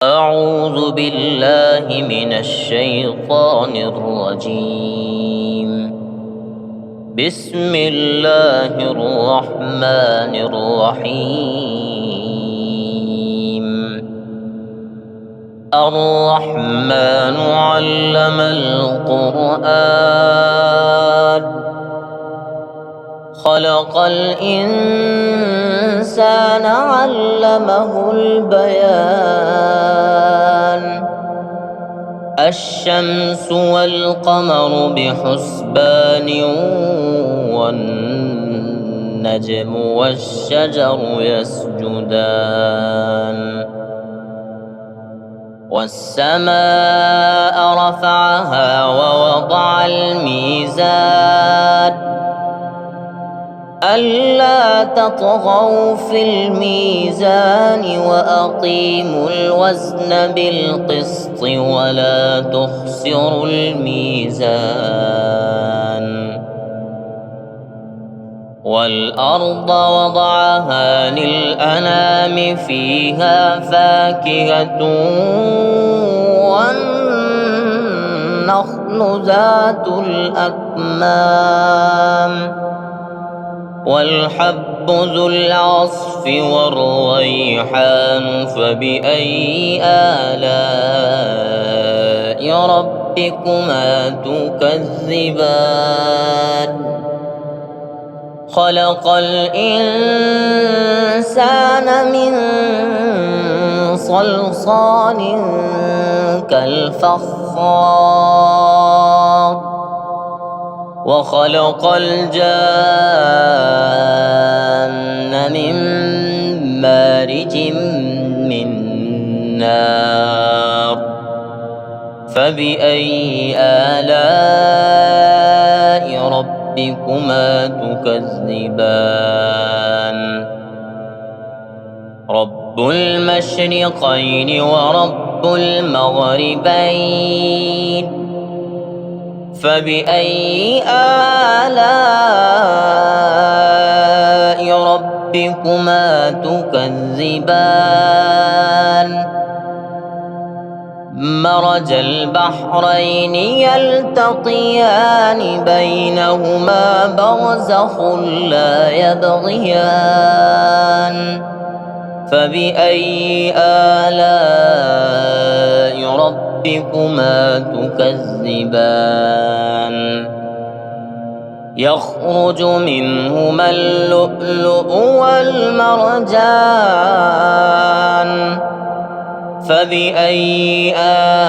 أعوذ بالله من الشيطان الرجيم. بسم الله الرحمن الرحيم. الرحمن علم القرآن خلق الإنسان علمه البيان. الشمس والقمر بحسبان والنجم والشجر يسجدان. والسماء رفعها ووضع الميزان ألا تطغوا في الميزان وأقيموا الوزن بالقسط ولا تخسروا الميزان. والأرض وضعها للأنام فيها فاكهة والنخل ذات الأكمام والحب ذو العصف والريحان. فبأي آلاء ربكما تكذبان؟ خلق الإنسان من صلصال كالفخار وخلق الجان من مارج من نار. فبأي آلاء ربكما تكذبان؟ رب المشرقين ورب المغربين. فبأي آلاء ربكما تكذبان؟ مرج البحرين يلتقيان بينهما برزخ لا يبغيان. فبأي آلاء ربكما تكذبان؟ يخرج منهما اللؤلؤ والمرجان. فبأي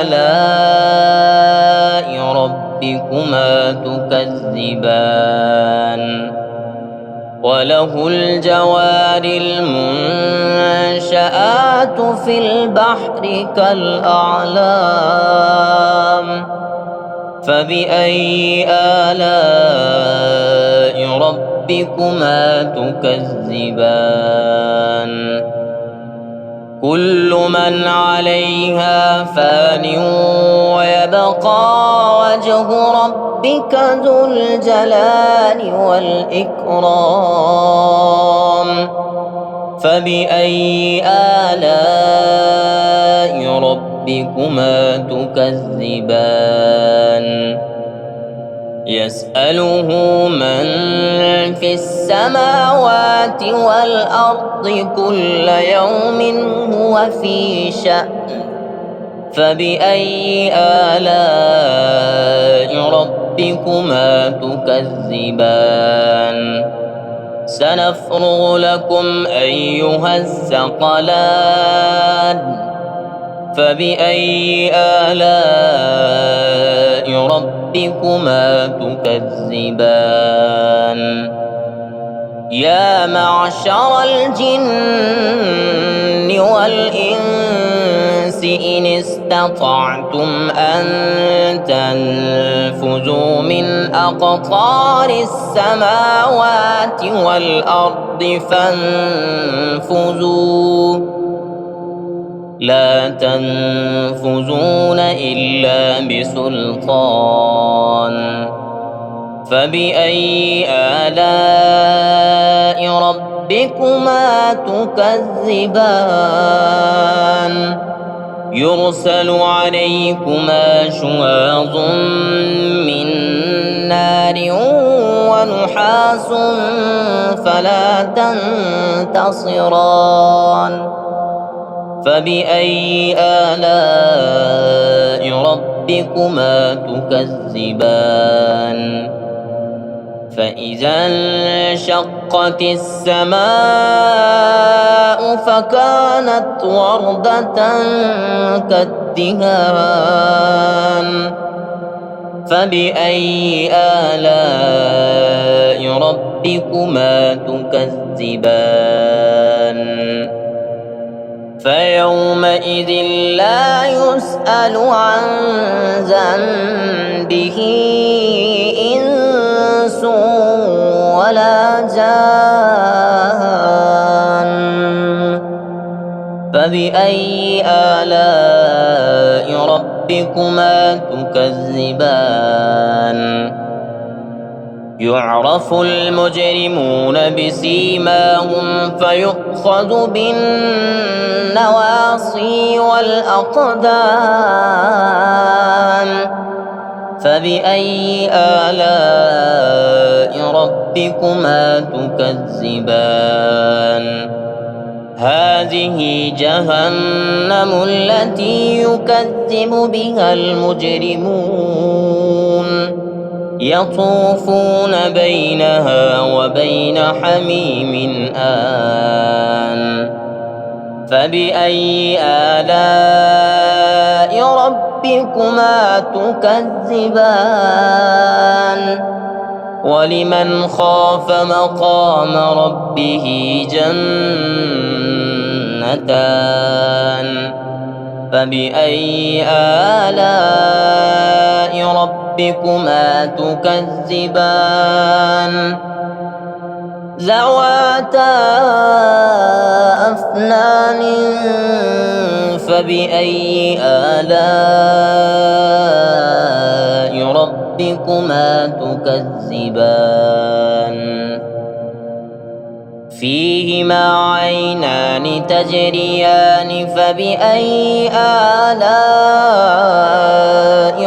آلاء ربكما تكذبان؟ وله الجوار المنشآت في البحر كالأعلام. فبأي آلاء ربكما تكذبان؟ كل من عليها فان ويبقى وجه ربك ذو الجلال والإكرام. فبأي آلاء ربكما تكذبان؟ يسأله من في السماوات والأرض كل يوم هو في شأن. فبأي آلاء ربكما تكذبان؟ سنفرغ لكم أيها الثقلان. فبأي آلاء ربكما تكذبان؟ يا معشر الجن والإنس إن استطعتم أن تنفذوا من أقطار السماوات والأرض فانفذوا لا تنفذون إلا بسلطان. فبأي آلاء ربكما تكذبان؟ يرسل عليكما شواظ من نار ونحاس فلا تنتصران فبأي آلاء ربكما تكذبان فإذا انشقت السماء فكانت وردة كالدهان فبأي آلاء ربكما تكذبان فيومئذ لا يسأل عن ذنبه إنس ولا جان فبأي آلاء ربكما تكذبان يعرف المجرمون بسيماهم فيؤخذ بالنواصي والأقدام فبأي آلاء ربكما تكذبان هذه جهنم التي يكذب بها المجرمون يطوفون بينها وبين حميم آن فبأي آلاء ربكما تكذبان ولمن خاف مقام ربه جنتان فبأي آلاء ربكما تكذبان ذواتا أفنان فبأي آلاء ربكما تكذبان فيهما عينان تجريان فبأي آلاء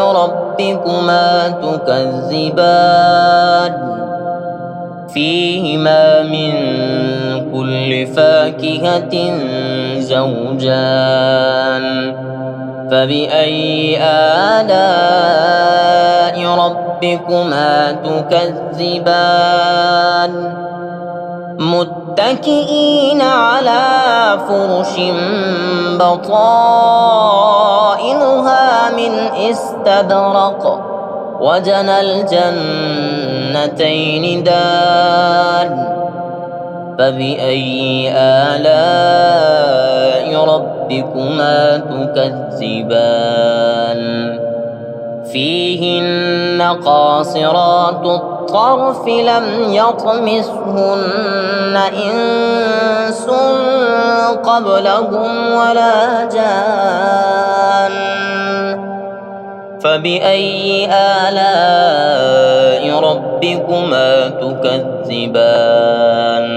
ربكما تكذبان فيهما من كل فاكهة زوجان فبأي آلاء ربكما تكذبان متكئين على فرش بطائنها من استبرق وجنى الجنتين دان فبأي آلاء ربكما تكذبان فيهن قاصرات الطرف لم يطمثهن إنس قبلهم ولا جان فبأي آلاء ربكما تكذبان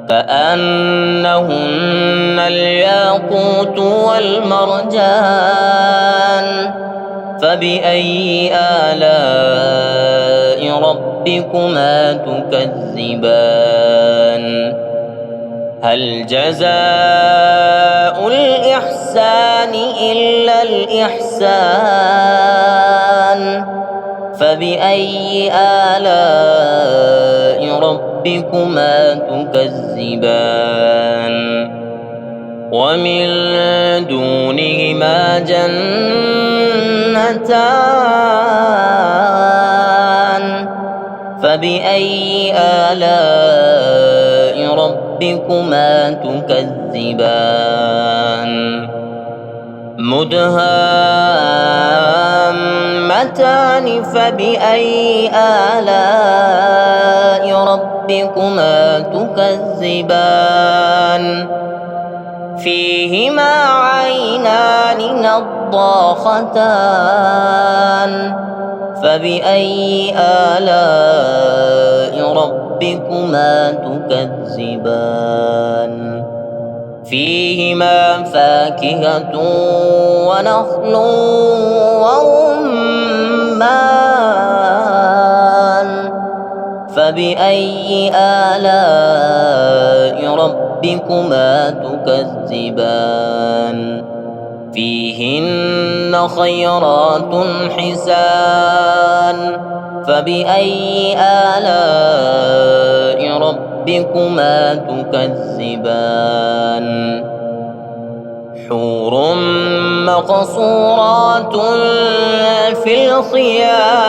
كأنهن الياقوت والمرجان فبأي آلاء ربكما تكذبان هل جزاء الإحسان إلا الإحسان فبأي آلاء ربكما تكذبان ومن دونهما جنتان فبأي آلاء ربكما تكذبان مدهامتان فبأي آلاء ربكما تكذبان فيهما عينان نضاختان فبأي آلاء ربكما تكذبان فيهما فاكهة ونخل ورمان فبأي آلاء ربكما تكذبان فيهن خيرات حسان فبأي آلاء ربكما تكذبان حور مقصورات في الخيام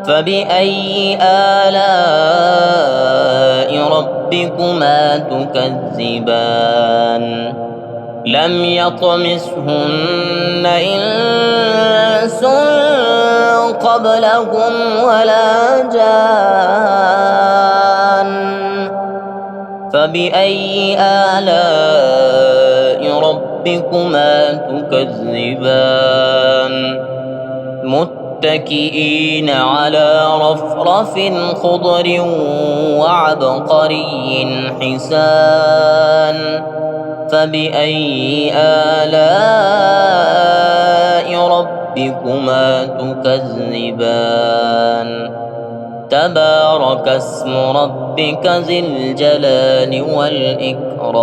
فبأي آلاء ربكما تكذبان لم يطمثهن إنس قبلهم ولا جان فبأي آلاء ربكما تكذبان متكئين على رفرف خضر وعبقري حسان فبأي آلاء ربكما تكذبان تبارك اسم ربك ذي الجلال والإكرام